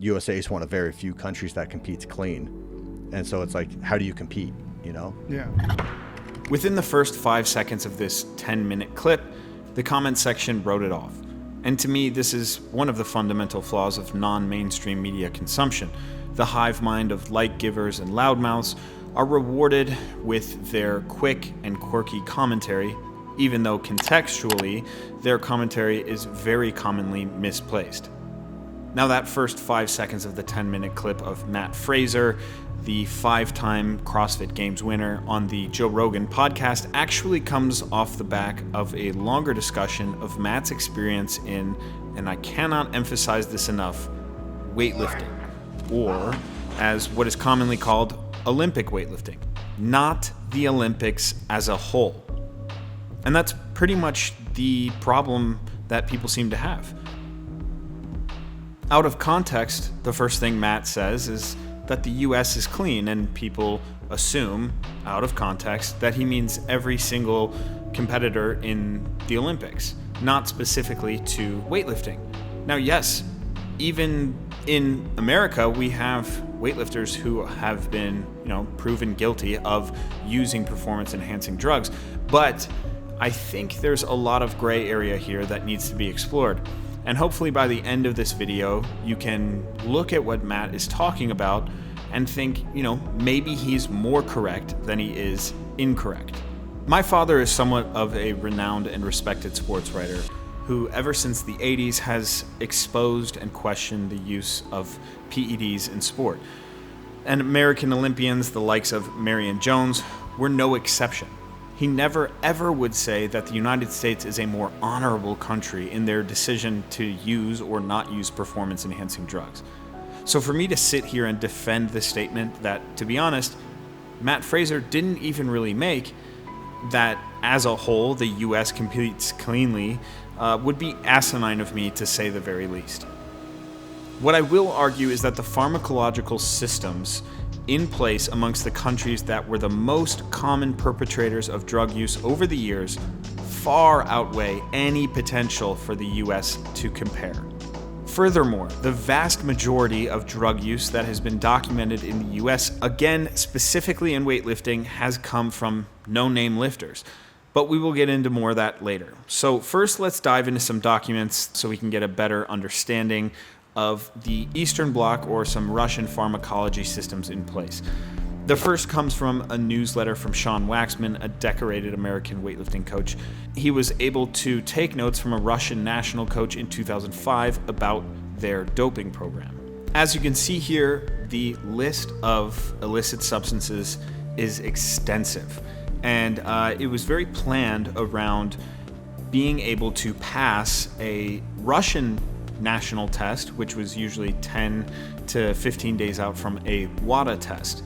USA is one of very few countries that competes clean. And so it's like, how do you compete, you know? Yeah. Within the first 5 seconds of this 10-minute clip, the comment section wrote it off. And to me, this is one of the fundamental flaws of non-mainstream media consumption. The hive mind of like givers and loudmouths are rewarded with their quick and quirky commentary, even though contextually, their commentary is very commonly misplaced. Now, that first 5 seconds of the 10-minute clip of Matt Fraser, the 5-time CrossFit Games winner on the Joe Rogan podcast, actually comes off the back of a longer discussion of Matt's experience in, and I cannot emphasize this enough, weightlifting, or as what is commonly called Olympic weightlifting, not the Olympics as a whole. And that's pretty much the problem that people seem to have. Out of context, the first thing Matt says is that the US is clean, and people assume, out of context, that he means every single competitor in the Olympics, not specifically to weightlifting. Now, yes, even in America, we have weightlifters who have been, proven guilty of using performance-enhancing drugs, but I think there's a lot of gray area here that needs to be explored. And hopefully by the end of this video, you can look at what Matt is talking about and think, maybe he's more correct than he is incorrect. My father is somewhat of a renowned and respected sports writer who, ever since the 80s, has exposed and questioned the use of PEDs in sport. And American Olympians, the likes of Marion Jones, were no exception. He never ever would say that the United States is a more honorable country in their decision to use or not use performance-enhancing drugs. So for me to sit here and defend this statement that, to be honest, Matt Fraser didn't even really make, that as a whole the US competes cleanly, would be asinine of me to say the very least. What I will argue is that the pharmacological systems in place amongst the countries that were the most common perpetrators of drug use over the years far outweigh any potential for the US to compare. Furthermore, the vast majority of drug use that has been documented in the US, again, specifically in weightlifting, has come from no-name lifters. But we will get into more of that later. So first, let's dive into some documents so we can get a better understanding of the Eastern Bloc or some Russian pharmacology systems in place. The first comes from a newsletter from Sean Waxman, a decorated American weightlifting coach. He was able to take notes from a Russian national coach in 2005 about their doping program. As you can see here, the list of illicit substances is extensive, and it was very planned around being able to pass a Russian national test, which was usually 10 to 15 days out from a WADA test.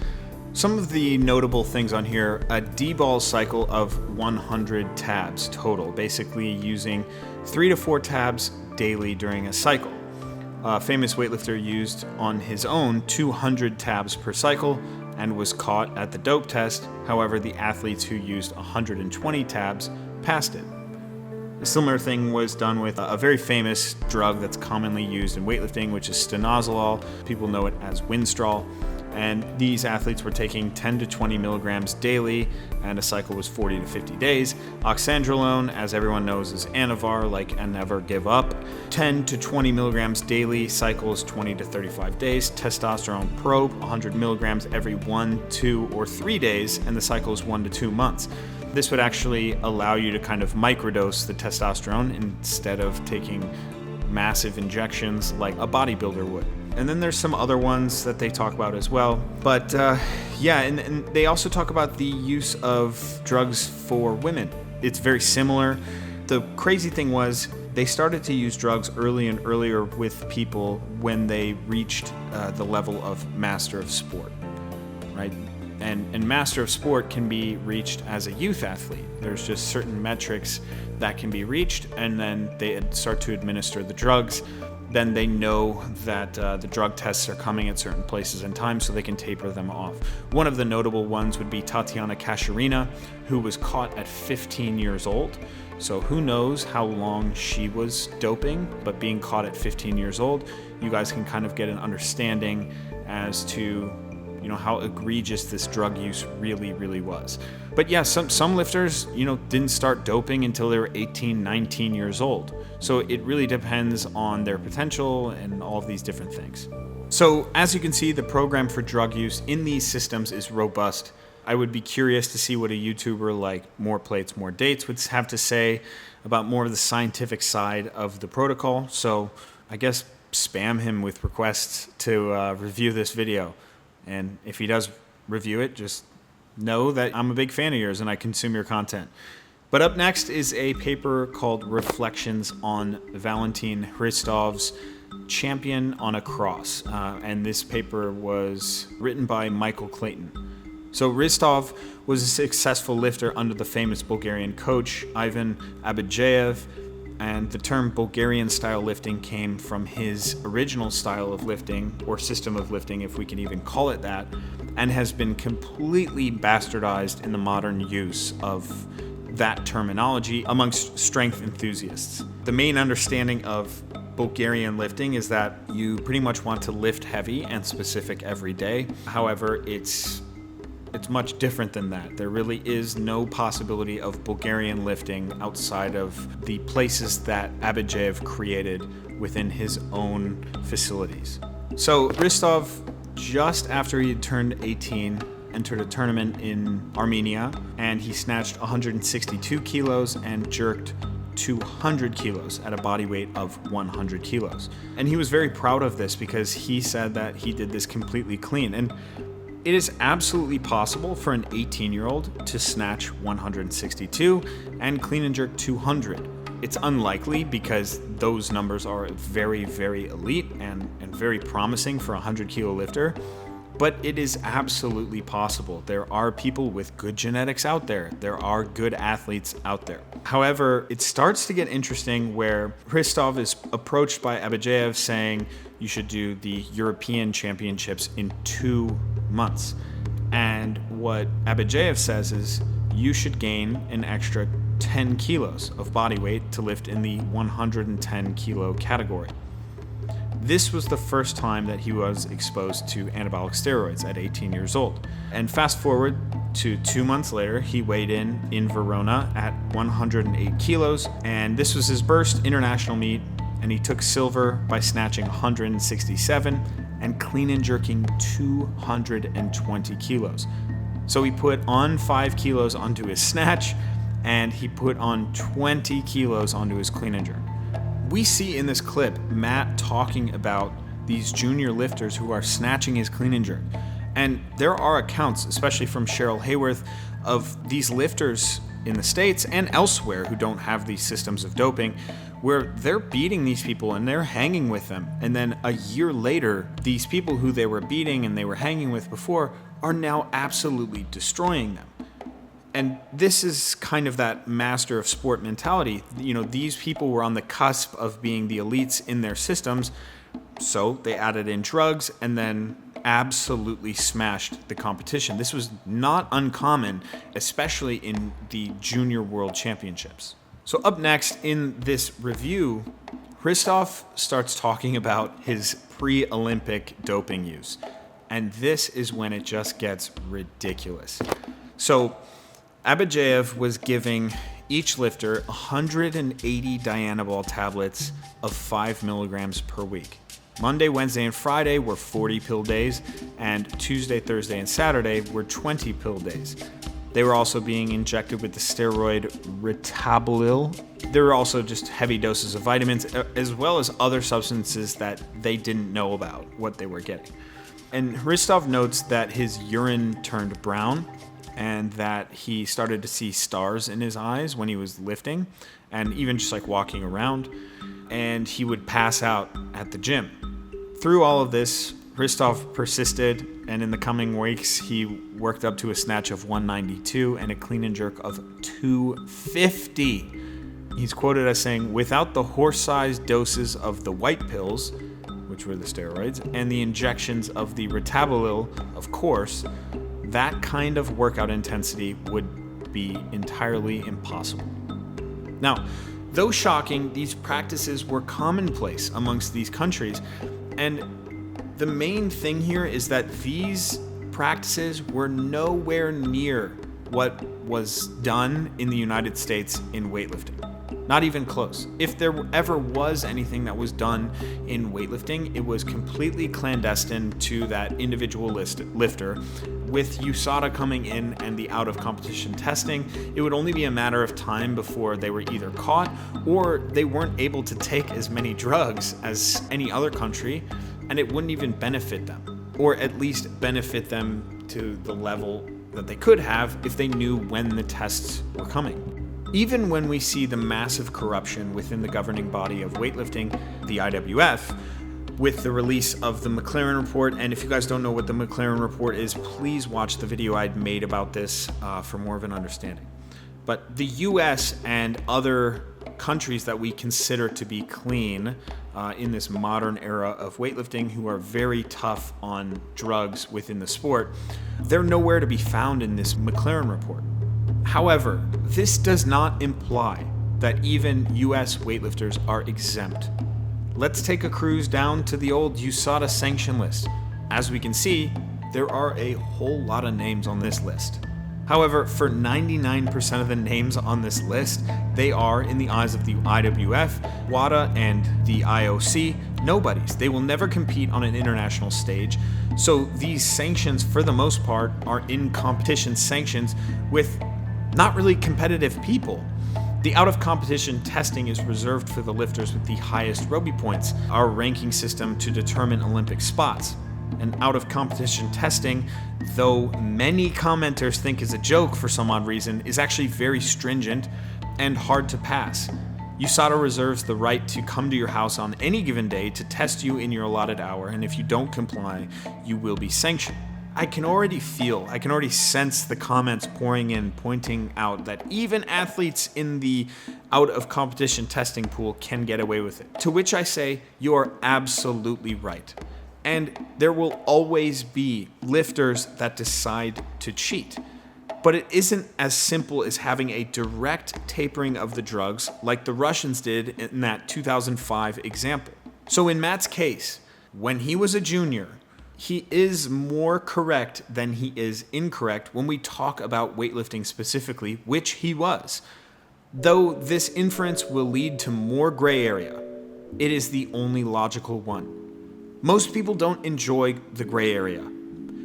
Some of the notable things on here: a D-ball cycle of 100 tabs total, basically using 3 to 4 tabs daily during a cycle. A famous weightlifter used on his own 200 tabs per cycle and was caught at the dope test. However, the athletes who used 120 tabs passed it. A similar thing was done with a very famous drug that's commonly used in weightlifting, which is stanozolol. People know it as Winstrol. And these athletes were taking 10 to 20 milligrams daily, and a cycle was 40 to 50 days. Oxandrolone, as everyone knows, is Anavar, like and Never Give Up. 10 to 20 milligrams daily, cycles 20 to 35 days. Testosterone Probe, 100 milligrams every 1, 2, or 3 days, and the cycle is 1 to 2 months. This would actually allow you to kind of microdose the testosterone instead of taking massive injections like a bodybuilder would. And then there's some other ones that they talk about as well. But and they also talk about the use of drugs for women. It's very similar. The crazy thing was they started to use drugs early and earlier with people when they reached the level of Master of Sport, right? And Master of Sport can be reached as a youth athlete. There's just certain metrics that can be reached, and then they start to administer the drugs then they know that the drug tests are coming at certain places and times, so they can taper them off. One of the notable ones would be Tatiana Kasharina, who was caught at 15 years old. So who knows how long she was doping, but being caught at 15 years old, you guys can kind of get an understanding as to how egregious this drug use really was. But yeah, some lifters, didn't start doping until they were 18, 19 years old. So it really depends on their potential and all of these different things. So as you can see, the program for drug use in these systems is robust. I would be curious to see what a YouTuber like More Plates, More Dates would have to say about more of the scientific side of the protocol. So I guess spam him with requests to review this video. And if he does review it, just know that I'm a big fan of yours and I consume your content. But up next is a paper called Reflections on Valentin Hristov's Champion on a Cross. And this paper was written by Michael Clayton. So Hristov was a successful lifter under the famous Bulgarian coach Ivan Abadjaev, and the term Bulgarian style lifting came from his original style of lifting, or system of lifting if we can even call it that, and has been completely bastardized in the modern use of that terminology amongst strength enthusiasts. The main understanding of Bulgarian lifting is that you pretty much want to lift heavy and specific every day. However, it's much different than that. There really is no possibility of Bulgarian lifting outside of the places that Abadjaev created within his own facilities. So Hristov, just after he had turned 18, entered a tournament in Armenia, and he snatched 162 kilos and jerked 200 kilos at a body weight of 100 kilos. And he was very proud of this because he said that he did this completely clean. And it is absolutely possible for an 18-year-old to snatch 162 and clean and jerk 200. It's unlikely because those numbers are very, very elite and very promising for a 100-kilo lifter, but it is absolutely possible. There are people with good genetics out there. There are good athletes out there. However, it starts to get interesting where Hristov is approached by Abadjaev saying you should do the European Championships in 2 months. And what Abadjaev says is you should gain an extra 10 kilos of body weight to lift in the 110 kilo category. This was the first time that he was exposed to anabolic steroids at 18 years old. And fast forward to 2 months later, he weighed in Verona at 108 kilos, and this was his first international meet, and he took silver by snatching 167 and clean and jerking 220 kilos. So he put on 5 kilos onto his snatch, and he put on 20 kilos onto his clean and jerk. We see in this clip Matt talking about these junior lifters who are snatching his clean and jerk. And there are accounts, especially from Cheryl Hayworth, of these lifters in the States and elsewhere who don't have these systems of doping, where they're beating these people and they're hanging with them. And then a year later, these people who they were beating and they were hanging with before are now absolutely destroying them. And this is kind of that master of sport mentality. These people were on the cusp of being the elites in their systems, so they added in drugs and then absolutely smashed the competition. This was not uncommon, especially in the Junior World Championships. So up next in this review, Hristov starts talking about his pre-Olympic doping use. And this is when it just gets ridiculous. So Abadjaev was giving each lifter 180 Dianabol tablets of 5 milligrams per week. Monday, Wednesday, and Friday were 40 pill days, and Tuesday, Thursday, and Saturday were 20 pill days. They were also being injected with the steroid Ritabolil. There were also just heavy doses of vitamins, as well as other substances that they didn't know about what they were getting. And Hristov notes that his urine turned brown and that he started to see stars in his eyes when he was lifting and even just like walking around, and he would pass out at the gym. Through all of this, Hristov persisted, and in the coming weeks, he worked up to a snatch of 192 and a clean and jerk of 250. He's quoted as saying, without the horse-sized doses of the white pills, which were the steroids, and the injections of the retabolil, of course, that kind of workout intensity would be entirely impossible. Now, though shocking, these practices were commonplace amongst these countries, and the main thing here is that these practices were nowhere near what was done in the United States in weightlifting. Not even close. If there ever was anything that was done in weightlifting, it was completely clandestine to that individual lifter. With USADA coming in and the out-of-competition testing, it would only be a matter of time before they were either caught or they weren't able to take as many drugs as any other country, and it wouldn't even benefit them, or at least benefit them to the level that they could have if they knew when the tests were coming. Even when we see the massive corruption within the governing body of weightlifting, the IWF, with the release of the McLaren report, and if you guys don't know what the McLaren report is, please watch the video I'd made about this for more of an understanding. But the US and other countries that we consider to be clean in this modern era of weightlifting, who are very tough on drugs within the sport, they're nowhere to be found in this McLaren report. However, this does not imply that even US weightlifters are exempt. Let's take a cruise down to the old USADA sanction list. As we can see, there are a whole lot of names on this list. However, for 99% of the names on this list, they are, in the eyes of the IWF, WADA, and the IOC, nobodies. They will never compete on an international stage. So these sanctions, for the most part, are in competition sanctions with not really competitive people. The out-of-competition testing is reserved for the lifters with the highest Roby points, our ranking system to determine Olympic spots. And out-of-competition testing, though many commenters think is a joke for some odd reason, is actually very stringent and hard to pass. USADA reserves the right to come to your house on any given day to test you in your allotted hour, and if you don't comply, you will be sanctioned. I can already sense the comments pouring in, pointing out that even athletes in the out-of-competition testing pool can get away with it. To which I say, you are absolutely right. And there will always be lifters that decide to cheat. But it isn't as simple as having a direct tapering of the drugs like the Russians did in that 2005 example. So in Matt's case, when he was a junior, he is more correct than he is incorrect when we talk about weightlifting specifically, which he was. Though this inference will lead to more gray area, it is the only logical one. Most people don't enjoy the gray area.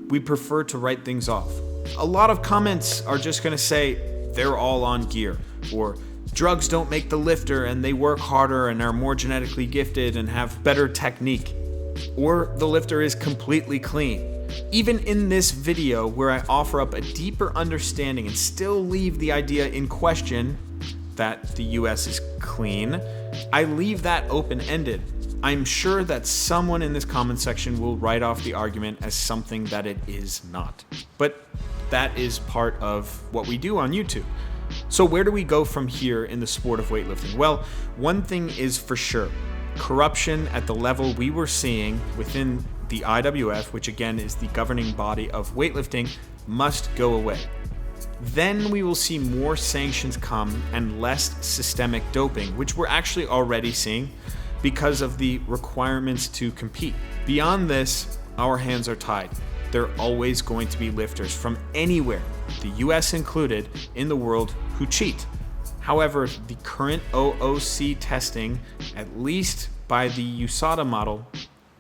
We prefer to write things off. A lot of comments are just going to say they're all on gear, or drugs don't make the lifter and they work harder and are more genetically gifted and have better technique. Or the lifter is completely clean. Even in this video where I offer up a deeper understanding and still leave the idea in question that the US is clean, I leave that open-ended. I'm sure that someone in this comment section will write off the argument as something that it is not. But that is part of what we do on YouTube. So where do we go from here in the sport of weightlifting? Well, one thing is for sure. Corruption at the level we were seeing within the IWF, which again is the governing body of weightlifting, must go away. Then we will see more sanctions come and less systemic doping, which we're actually already seeing because of the requirements to compete. Beyond this, our hands are tied. There are always going to be lifters from anywhere, the US included, in the world who cheat. However, the current OOC testing, at least by the USADA model,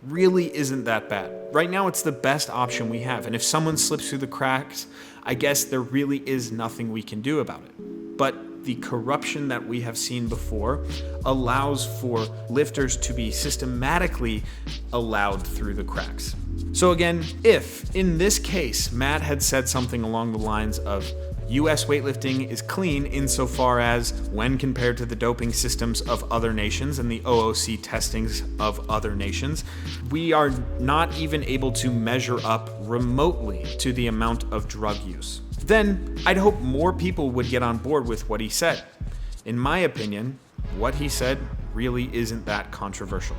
really isn't that bad. Right now, it's the best option we have. And if someone slips through the cracks, I guess there really is nothing we can do about it. But the corruption that we have seen before allows for lifters to be systematically allowed through the cracks. So again, if in this case, Matt had said something along the lines of, US weightlifting is clean insofar as, when compared to the doping systems of other nations and the OOC testings of other nations, we are not even able to measure up remotely to the amount of drug use. Then I'd hope more people would get on board with what he said. In my opinion, what he said really isn't that controversial.